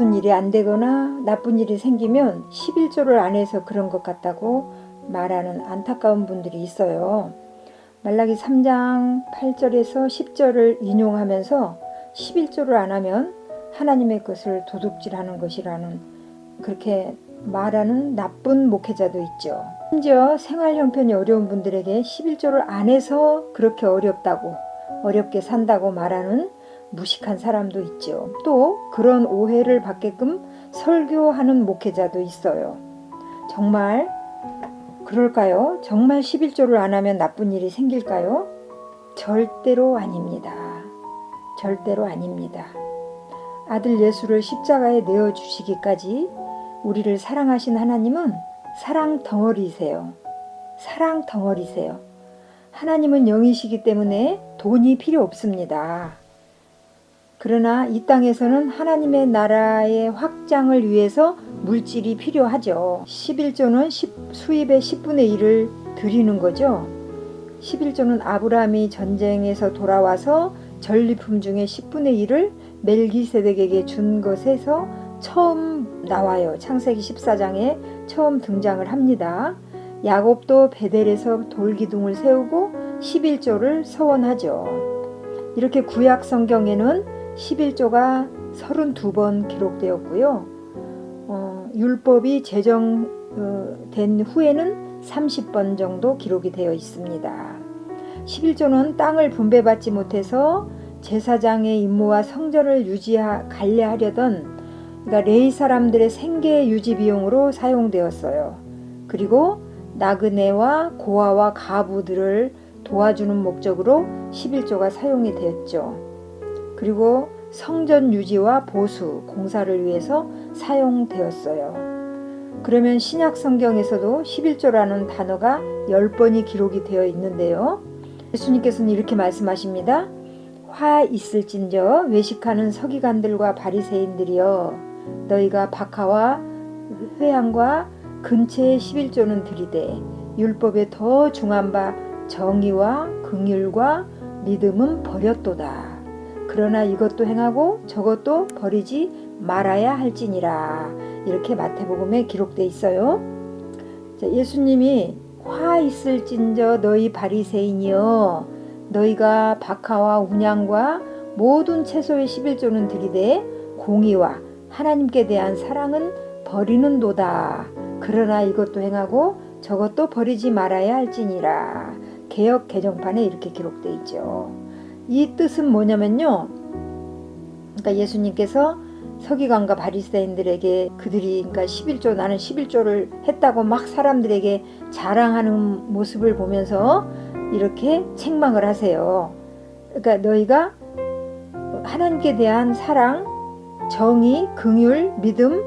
무슨 일이 안 되거나 나쁜 일이 생기면 11조를 안 해서 그런 것 같다고 말하는 안타까운 분들이 있어요. 말라기 3장 8절에서 10절을 인용하면서 11조를 안 하면 하나님의 것을 도둑질하는 것이라는 그렇게 말하는 나쁜 목회자도 있죠. 심지어 생활 형편이 어려운 분들에게 11조를 안 해서 그렇게 어렵게 산다고 말하는 무식한 사람도 있죠. 또 그런 오해를 받게끔 설교하는 목회자도 있어요. 정말 그럴까요? 정말 11조를 안 하면 나쁜 일이 생길까요? 절대로 아닙니다. 절대로 아닙니다. 아들 예수를 십자가에 내어주시기까지 우리를 사랑하신 하나님은 사랑 덩어리세요. 사랑 덩어리세요. 하나님은 영이시기 때문에 돈이 필요 없습니다. 그러나 이 땅에서는 하나님의 나라의 확장을 위해서 물질이 필요하죠. 11조는 수입의 10분의 1을 드리는 거죠. 11조는 아브라함이 전쟁에서 돌아와서 전리품 중에 10분의 1을 멜기세덱에게 준 것에서 처음 나와요. 창세기 14장에 처음 등장을 합니다. 야곱도 베델에서 돌기둥을 세우고 11조를 서원하죠. 이렇게 구약 성경에는 11조가 32번 기록되었고요. 율법이 제정된 후에는 30번 정도 기록이 되어 있습니다. 11조는 땅을 분배받지 못해서 제사장의 임무와 성전을 관리하려던 그러니까 레위 사람들의 생계 유지 비용으로 사용되었어요. 그리고 나그네와 고아와 가부들을 도와주는 목적으로 11조가 사용이 되었죠. 그리고 성전 유지와 보수, 공사를 위해서 사용되었어요. 그러면 신약 성경에서도 11조라는 단어가 10번이 기록이 되어 있는데요. 예수님께서는 이렇게 말씀하십니다. 화 있을진저 외식하는 서기관들과 바리새인들이여 너희가 박하와 회향과 근처에 11조는 드리되 율법에 더 중한 바 정의와 긍휼과 믿음은 버렸도다. 그러나 이것도 행하고 저것도 버리지 말아야 할지니라. 이렇게 마태복음에 기록되어 있어요. 예수님이 화 있을진저 너희 바리새인이여 너희가 박하와 운양과 모든 채소의 11조는 드리되 공의와 하나님께 대한 사랑은 버리는도다. 그러나 이것도 행하고 저것도 버리지 말아야 할지니라. 개역 개정판에 이렇게 기록되어 있죠. 이 뜻은 뭐냐면요. 그러니까 예수님께서 서기관과 바리새인들에게 그들이 그러니까 11조 나는 11조를 했다고 막 사람들에게 자랑하는 모습을 보면서 이렇게 책망을 하세요. 그러니까 너희가 하나님께 대한 사랑, 정의, 긍휼, 믿음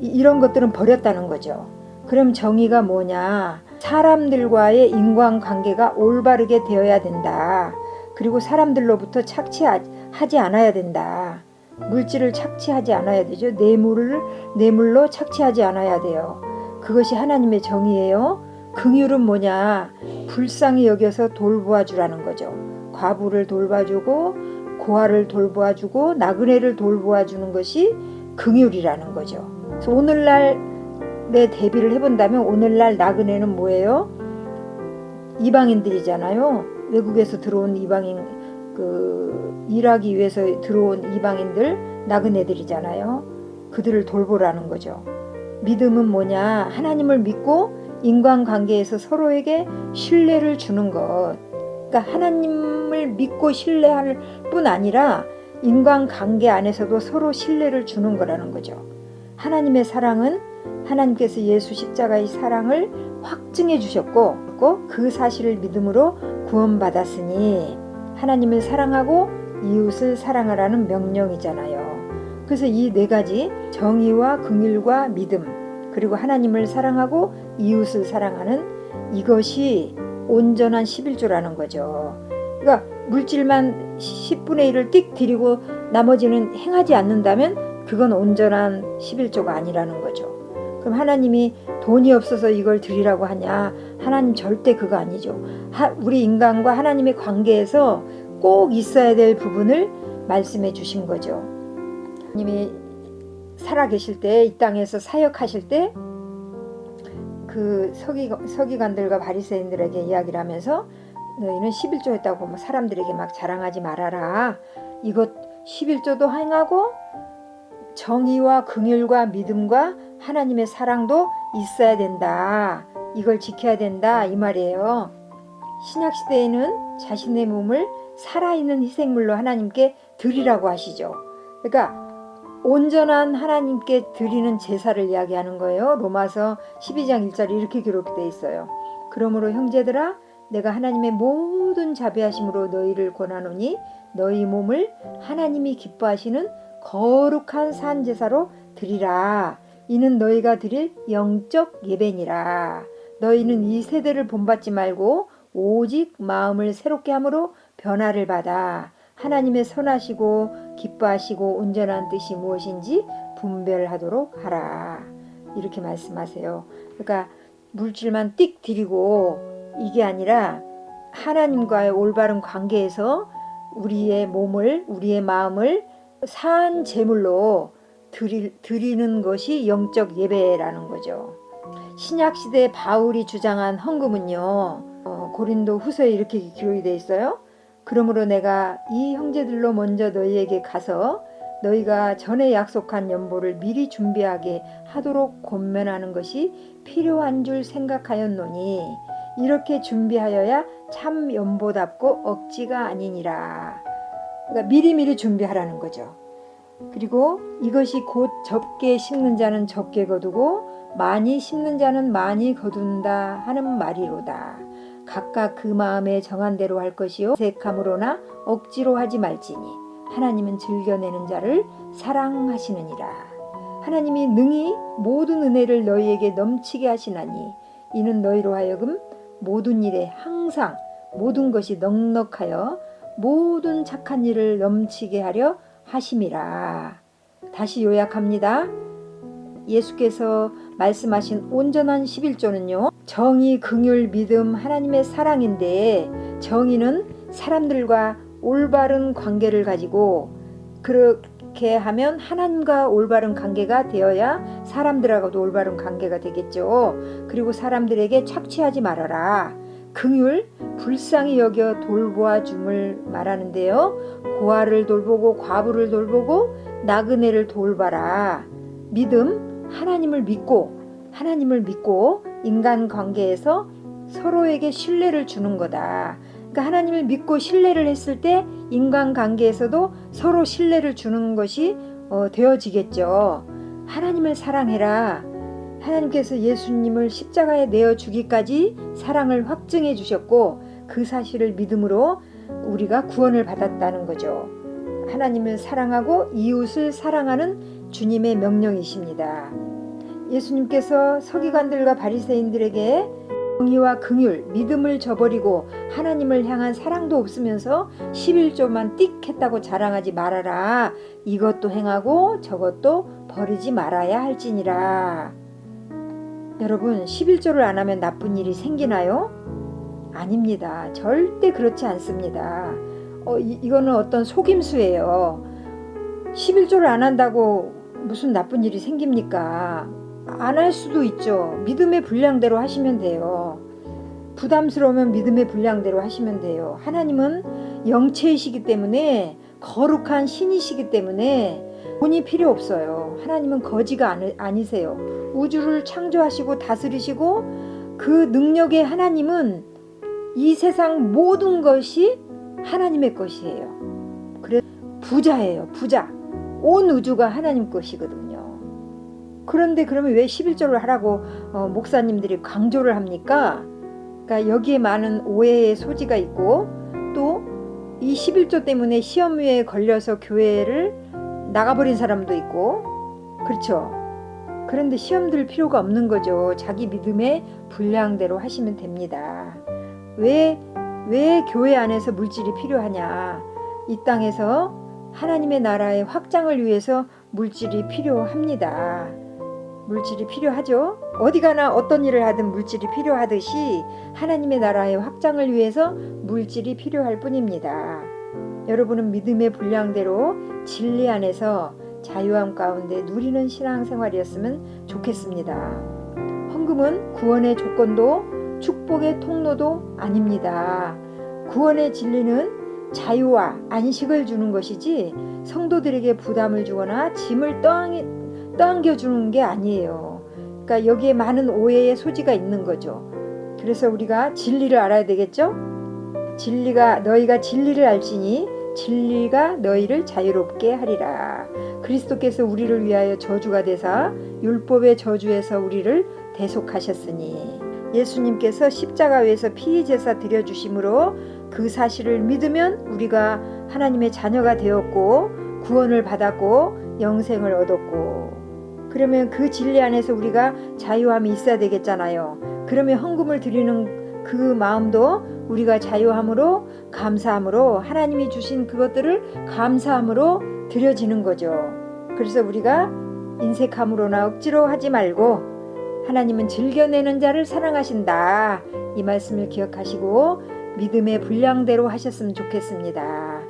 이런 것들은 버렸다는 거죠. 그럼 정의가 뭐냐? 사람들과의 인간관계가 올바르게 되어야 된다. 그리고 사람들로부터 착취하지 않아야 된다. 물질을 착취하지 않아야 되죠. 뇌물로 착취하지 않아야 돼요. 그것이 하나님의 정의예요. 긍휼은 뭐냐? 불쌍히 여겨서 돌보아주라는 거죠. 과부를 돌봐주고 고아를 돌보아주고 나그네를 돌보아주는 것이 긍휼이라는 거죠. 그래서 오늘날에 대비를 해본다면 오늘날 나그네는 뭐예요? 이방인들이잖아요. 외국에서 들어온 이방인 일하기 위해서 들어온 이방인들 나그네들이잖아요. 그들을 돌보라는 거죠. 믿음은 뭐냐? 하나님을 믿고 인간관계에서 서로에게 신뢰를 주는 것. 그러니까 하나님을 믿고 신뢰할 뿐 아니라 인간관계 안에서도 서로 신뢰를 주는 거라는 거죠. 하나님의 사랑은 하나님께서 예수 십자가의 사랑을 확증해 주셨고 그 사실을 믿음으로 구원받았으니 하나님을 사랑하고 이웃을 사랑하라는 명령이잖아요. 그래서 이 네 가지 정의와 긍휼과 믿음 그리고 하나님을 사랑하고 이웃을 사랑하는 이것이 온전한 11조라는 거죠. 그러니까 물질만 10분의 1을 띡 드리고 나머지는 행하지 않는다면 그건 온전한 11조가 아니라는 거죠. 그럼 하나님이 돈이 없어서 이걸 드리라고 하냐? 하나님 절대 그거 아니죠. 우리 인간과 하나님의 관계에서 꼭 있어야 될 부분을 말씀해 주신 거죠. 하나님이 살아 계실 때, 이 땅에서 사역하실 때 그 서기관들과 바리새인들에게 이야기를 하면서 너희는 11조 했다고 뭐 사람들에게 막 자랑하지 말아라. 이것 11조도 행하고 정의와 긍휼과 믿음과 하나님의 사랑도 있어야 된다. 이걸 지켜야 된다 이 말이에요. 신약시대에는 자신의 몸을 살아있는 희생물로 하나님께 드리라고 하시죠. 그러니까 온전한 하나님께 드리는 제사를 이야기하는 거예요. 로마서 12장 1절에 이렇게 기록되어 있어요. 그러므로 형제들아 내가 하나님의 모든 자비하심으로 너희를 권하노니 너희 몸을 하나님이 기뻐하시는 거룩한 산 제사로 드리라. 이는 너희가 드릴 영적 예배니라. 너희는 이 세대를 본받지 말고 오직 마음을 새롭게 함으로 변화를 받아 하나님의 선하시고 기뻐하시고 온전한 뜻이 무엇인지 분별하도록 하라. 이렇게 말씀하세요. 그러니까 물질만 띡 드리고 이게 아니라 하나님과의 올바른 관계에서 우리의 몸을, 우리의 마음을 산 제물로 드리는 것이 영적 예배라는 거죠. 신약시대 바울이 주장한 헌금은요, 고린도 후서에 이렇게 기록이 되어 있어요. 그러므로 내가 이 형제들로 먼저 너희에게 가서 너희가 전에 약속한 연보를 미리 준비하게 하도록 권면하는 것이 필요한 줄 생각하였노니 이렇게 준비하여야 참 연보답고 억지가 아니니라. 그러니까 미리미리 준비하라는 거죠. 그리고 이것이 곧 적게 심는 자는 적게 거두고 많이 심는 자는 많이 거둔다 하는 말이로다. 각각 그 마음에 정한 대로 할 것이요 색함으로나 억지로 하지 말지니 하나님은 즐겨내는 자를 사랑하시느니라. 하나님이 능히 모든 은혜를 너희에게 넘치게 하시나니 이는 너희로 하여금 모든 일에 항상 모든 것이 넉넉하여 모든 착한 일을 넘치게 하려 하심이라. 다시 요약합니다. 예수께서 말씀하신 온전한 11조는요. 정의, 긍휼, 믿음, 하나님의 사랑인데 정의는 사람들과 올바른 관계를 가지고 그렇게 하면 하나님과 올바른 관계가 되어야 사람들하고도 올바른 관계가 되겠죠. 그리고 사람들에게 착취하지 말아라. 긍휼, 불쌍히 여겨 돌보아 줌을 말하는데요. 고아를 돌보고 과부를 돌보고 나그네를 돌봐라. 믿음, 하나님을 믿고 인간관계에서 서로에게 신뢰를 주는 거다. 그러니까 하나님을 믿고 신뢰를 했을 때 인간관계에서도 서로 신뢰를 주는 것이 되어지겠죠. 하나님을 사랑해라. 하나님께서 예수님을 십자가에 내어 주기까지 사랑을 확증해 주셨고 그 사실을 믿음으로 우리가 구원을 받았다는 거죠. 하나님을 사랑하고 이웃을 사랑하는 주님의 명령이십니다. 예수님께서 서기관들과 바리새인들에게 정의와 긍휼, 믿음을 저버리고 하나님을 향한 사랑도 없으면서 11조만 띡 했다고 자랑하지 말아라. 이것도 행하고 저것도 버리지 말아야 할지니라. 여러분, 11조를 안 하면 나쁜 일이 생기나요? 아닙니다. 절대 그렇지 않습니다. 이거는 어떤 속임수예요. 11조를 안 한다고 무슨 나쁜 일이 생깁니까? 안 할 수도 있죠. 믿음의 분량대로 하시면 돼요. 부담스러우면 믿음의 분량대로 하시면 돼요. 하나님은 영체이시기 때문에 거룩한 신이시기 때문에 돈이 필요 없어요. 하나님은 거지가 아니세요. 우주를 창조하시고 다스리시고 그 능력의 하나님은 이 세상 모든 것이 하나님의 것이에요. 그래서 부자예요. 부자. 온 우주가 하나님 것이거든요. 그런데 그러면 왜 11조를 하라고 목사님들이 강조를 합니까? 그러니까 여기에 많은 오해의 소지가 있고 또 이 11조 때문에 시험위에 걸려서 교회를 나가버린 사람도 있고 그렇죠. 그런데 시험 들 필요가 없는 거죠. 자기 믿음의 분량대로 하시면 됩니다. 왜 교회 안에서 물질이 필요하냐? 이 땅에서 하나님의 나라의 확장을 위해서 물질이 필요합니다. 물질이 필요하죠. 어디 가나 어떤 일을 하든 물질이 필요하듯이 하나님의 나라의 확장을 위해서 물질이 필요할 뿐입니다. 여러분은 믿음의 분량대로 진리 안에서 자유함 가운데 누리는 신앙생활이었으면 좋겠습니다. 헌금은 구원의 조건도 축복의 통로도 아닙니다. 구원의 진리는 자유와 안식을 주는 것이지 성도들에게 부담을 주거나 짐을 떠안겨주는 게 아니에요. 그러니까 여기에 많은 오해의 소지가 있는 거죠. 그래서 우리가 진리를 알아야 되겠죠? 너희가 진리를 알지니 진리가 너희를 자유롭게 하리라. 그리스도께서 우리를 위하여 저주가 되사 율법의 저주에서 우리를 대속하셨으니 예수님께서 십자가 위에서 피제사 드려주심으로 그 사실을 믿으면 우리가 하나님의 자녀가 되었고 구원을 받았고 영생을 얻었고, 그러면 그 진리 안에서 우리가 자유함이 있어야 되겠잖아요. 그러면 헌금을 드리는 그 마음도 우리가 자유함으로 감사함으로 하나님이 주신 그것들을 감사함으로 드려지는 거죠. 그래서 우리가 인색함으로나 억지로 하지 말고 하나님은 즐겨내는 자를 사랑하신다. 이 말씀을 기억하시고 믿음의 분량대로 하셨으면 좋겠습니다.